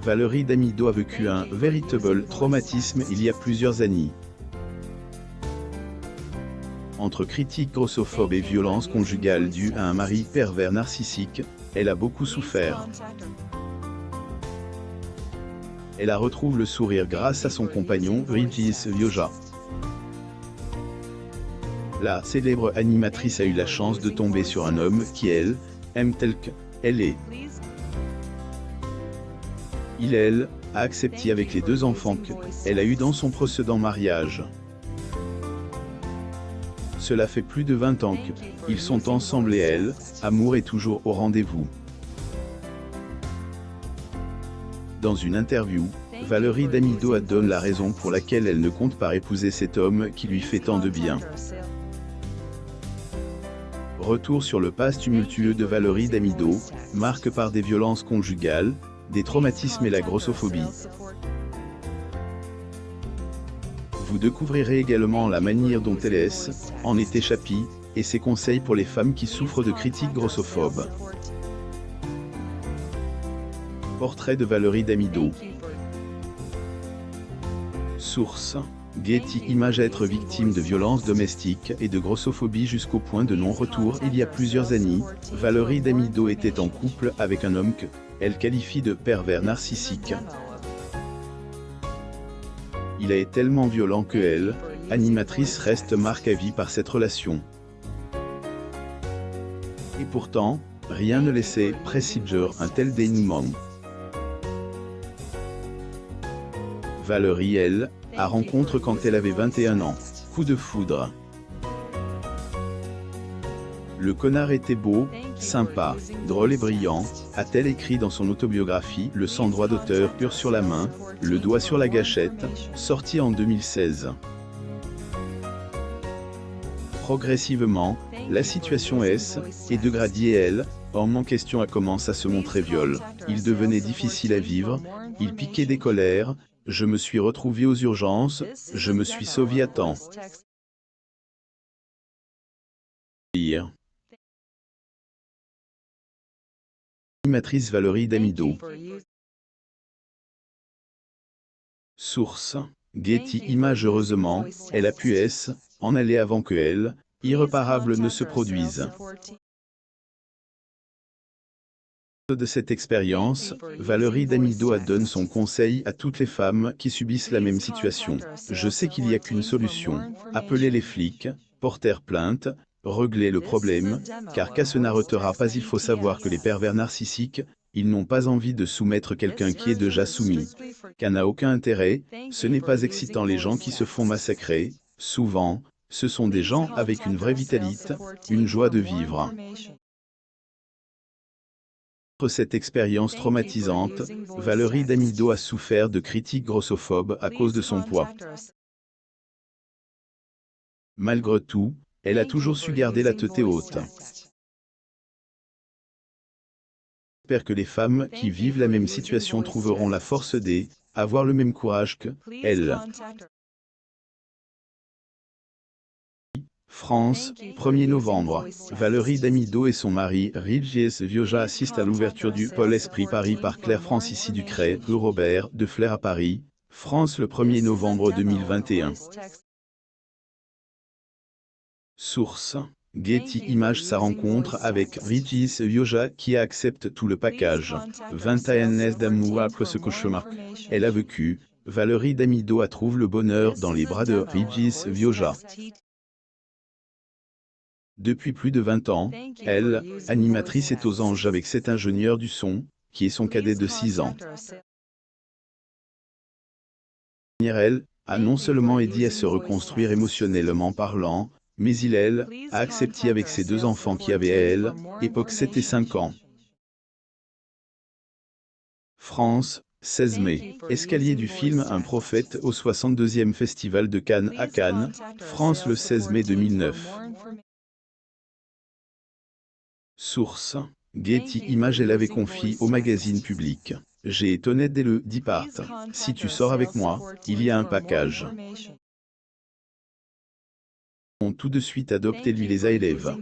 Valérie Damido a vécu un véritable traumatisme il y a plusieurs années. Entre critiques grossophobes et violences conjugales dues à un mari pervers narcissique, elle a beaucoup souffert. Elle a retrouvé le sourire grâce à son compagnon Régis Vioja. La célèbre animatrice a eu la chance de tomber sur un homme qui, elle, aime tel qu'elle est. Elle a accepté avec les 2 enfants qu'elle a eus dans son précédent mariage. Cela fait plus de 20 ans qu'ils sont ensemble et amour est toujours au rendez-vous. Dans une interview, Valérie Damido a donné la raison pour laquelle elle ne compte pas épouser cet homme qui lui fait tant de bien. Retour sur le passé tumultueux de Valérie Damido, marqué par des violences conjugales, des traumatismes et la grossophobie. Vous découvrirez également la manière dont elle en est échappée, et ses conseils pour les femmes qui souffrent de critiques grossophobes. Portrait de Valérie Damido. Source: Getty Images. Être victime de violences domestiques et de grossophobie jusqu'au point de non-retour. Il y a plusieurs années, Valérie Damido était en couple avec un homme qu'elle qualifie de pervers narcissique. Il est tellement violent que elle, animatrice, reste marquée à vie par cette relation. Et pourtant, rien ne laissait présager un tel dénouement. Valérie, a rencontré quand elle avait 21 ans. Coup de foudre. Le connard était beau, sympa, drôle et brillant, a-t-elle écrit dans son autobiographie Le sans droit d'auteur pur sur la main, le doigt sur la gâchette, sorti en 2016. Progressivement, la situation est dégradée. Homme en question a commencé à se montrer viol. Il devenait difficile à vivre, il piquait des colères. Je me suis retrouvé aux urgences, je me suis sauvé à temps. Animatrice Valérie Damido. Source: Getty Images. Heureusement, elle a pu en aller avant que irréparable ne se produise. De cette expérience, Valérie Damido a donné son conseil à toutes les femmes qui subissent la même situation. Je sais qu'il n'y a qu'une solution: appeler les flics, porter plainte, régler le problème, car ça n'arrêtera pas. Il faut savoir que les pervers narcissiques, ils n'ont pas envie de soumettre quelqu'un qui est déjà soumis. Qu'un n'a aucun intérêt, ce n'est pas excitant. Les gens qui se font massacrer, souvent, ce sont des gens avec une vraie vitalité, une joie de vivre. Cette expérience traumatisante, Valérie Damido a souffert de critiques grossophobes à cause de son poids. Malgré tout, elle a toujours su garder la tête haute. J'espère que les femmes qui vivent la même situation trouveront la force d'avoir le même courage qu'elle. France, 1er novembre. Valérie Damido et son mari, Régis Vioja, assistent à l'ouverture du Pôle Esprit Paris par Claire Francis Ducret, rue Robert de Flers à Paris, France, le 1er novembre 2021. Source: Getty Images. Sa rencontre avec Régis Vioja qui accepte tout le package. 21 ans d'amour après ce cauchemar elle a vécu, Valérie Damido a trouvé le bonheur dans les bras de Régis Vioja. Depuis plus de 20 ans, animatrice, est aux anges avec cet ingénieur du son, qui est son cadet de 6 ans. Elle a non seulement aidé à se reconstruire émotionnellement parlant, mais elle a accepté avec ses 2 enfants qui avaient époque 7 et 5 ans. France, 16 mai. Escalier du film Un prophète au 62e Festival de Cannes à Cannes, France, le 16 mai 2009. Source: Getty Images. Elle avait confié au magazine Public: j'ai été honnête dès le départ. Si tu sors avec moi, il y a un package. On tout de suite adopté lui les élèves.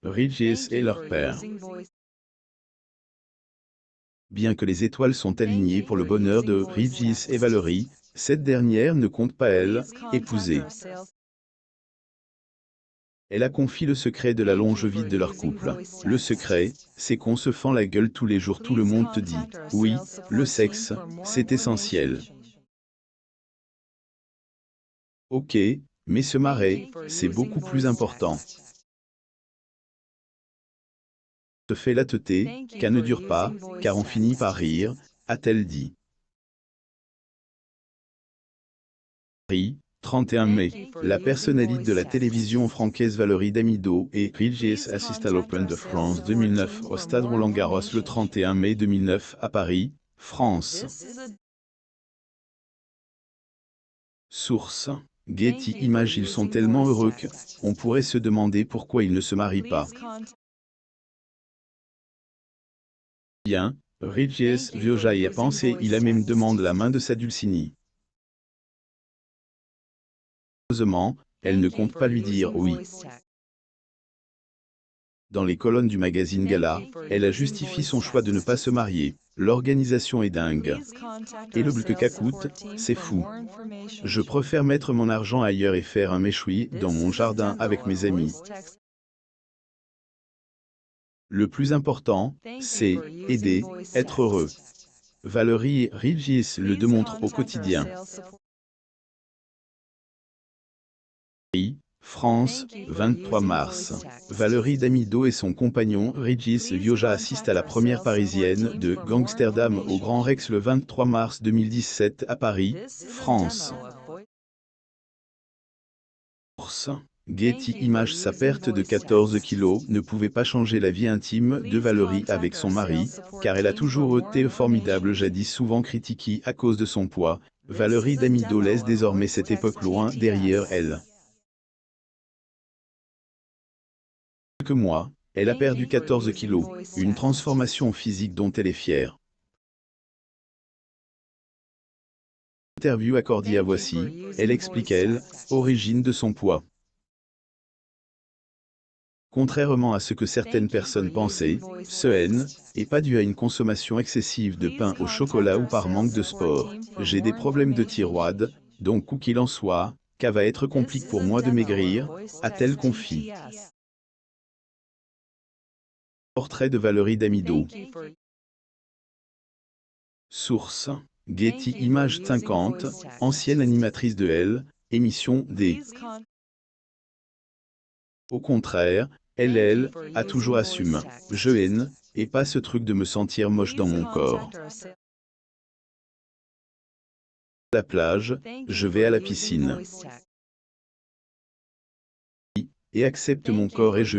Régis et leur père. Bien que les étoiles sont alignées pour le bonheur de Régis et Valérie, cette dernière ne compte pas elle, épouser. Elle a confié le secret de la longévité de leur couple. Le secret, c'est qu'on se fend la gueule tous les jours, tout le monde te dit, oui, le sexe, c'est essentiel. Ok, mais se marrer, c'est beaucoup plus important. Se fait la teuté, qu'elle ne dure pas, car on finit par rire, a-t-elle dit. Paris, 31 mai. La personnalité de la télévision francaise Valérie Damido et Régis assiste à l'Open de France 2009 au stade Roland-Garros le 31 mai 2009 à Paris, France. Source. Getty Images. Ils sont tellement heureux qu'on pourrait se demander pourquoi ils ne se marient pas. Bien, Régis Vioja y a pensé, il a même demandé la main de sa Dulcinea. Heureusement, elle ne compte pas lui dire oui. Dans les colonnes du magazine Gala, elle a justifié son choix de ne pas se marier. L'organisation est dingue. Et le bleu qu'à coûte, c'est fou. Je préfère mettre mon argent ailleurs et faire un méchoui dans mon jardin avec mes amis. Le plus important, c'est aider, être heureux. Valérie et Régis le démontrent au quotidien. France, 23 mars. Valérie Damido et son compagnon Régis Vioja assistent à la première parisienne de Gangsterdam au Grand Rex le 23 mars 2017 à Paris, France. Getty Images. Sa perte de 14 kilos ne pouvait pas changer la vie intime de Valérie avec son mari, car elle a toujours été formidable, jadis souvent critiquée à cause de son poids. Valérie Damido laisse désormais cette époque loin derrière elle. Que moi, elle a perdu 14 kilos, une transformation physique dont elle est fière. Interview accordée à Voici, elle explique origine de son poids. Contrairement à ce que certaines personnes pensaient, ce N n'est pas dû à une consommation excessive de pain au chocolat ou par manque de sport. J'ai des problèmes de thyroïde, donc quoi qu'il en soit, qu'à va être compliqué pour moi de maigrir, a-t-elle confié. Portrait de Valérie Damido. Source. Getty Images 50, ancienne animatrice de Elle, émission D. Au contraire, elle a toujours assumé. Je haine, et pas ce truc de me sentir moche dans mon corps. À la plage, je vais à la piscine. Et accepte mon corps et je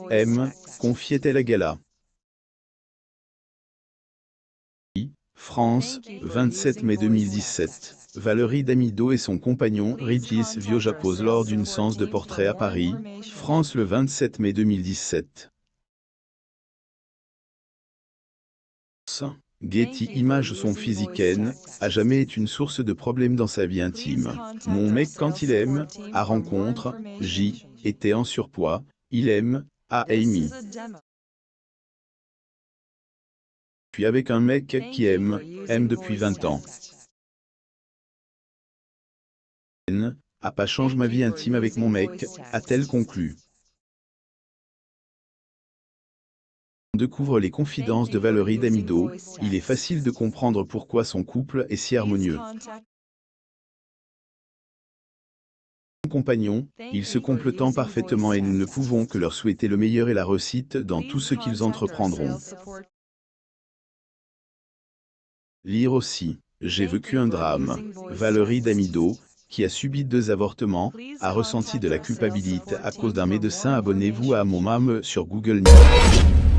aime, confiait-elle à Gala. France, 27 mai 2017. Valérie Damido et son compagnon Régis Vioja posent lors d'une séance de portrait à Paris, France le 27 mai 2017. Getty Images. Son physique a jamais été une source de problème dans sa vie intime. Mon mec quand il aime, à rencontre, était en surpoids, il aime, à Amy. Puis avec un mec qui aime depuis 20 ans. A pas changé ma vie intime avec mon mec, a-t-elle conclu. On découvre les confidences de Valérie Damido, il est facile de comprendre pourquoi son couple est si harmonieux. Son compagnon, ils se complètent parfaitement et nous ne pouvons que leur souhaiter le meilleur et la réussite dans tout ce qu'ils entreprendront. Lire aussi. J'ai vécu un drame. Valérie Damido, qui a subi 2 avortements, a ressenti de la culpabilité à cause d'un médecin. Abonnez-vous à mon mame sur Google News.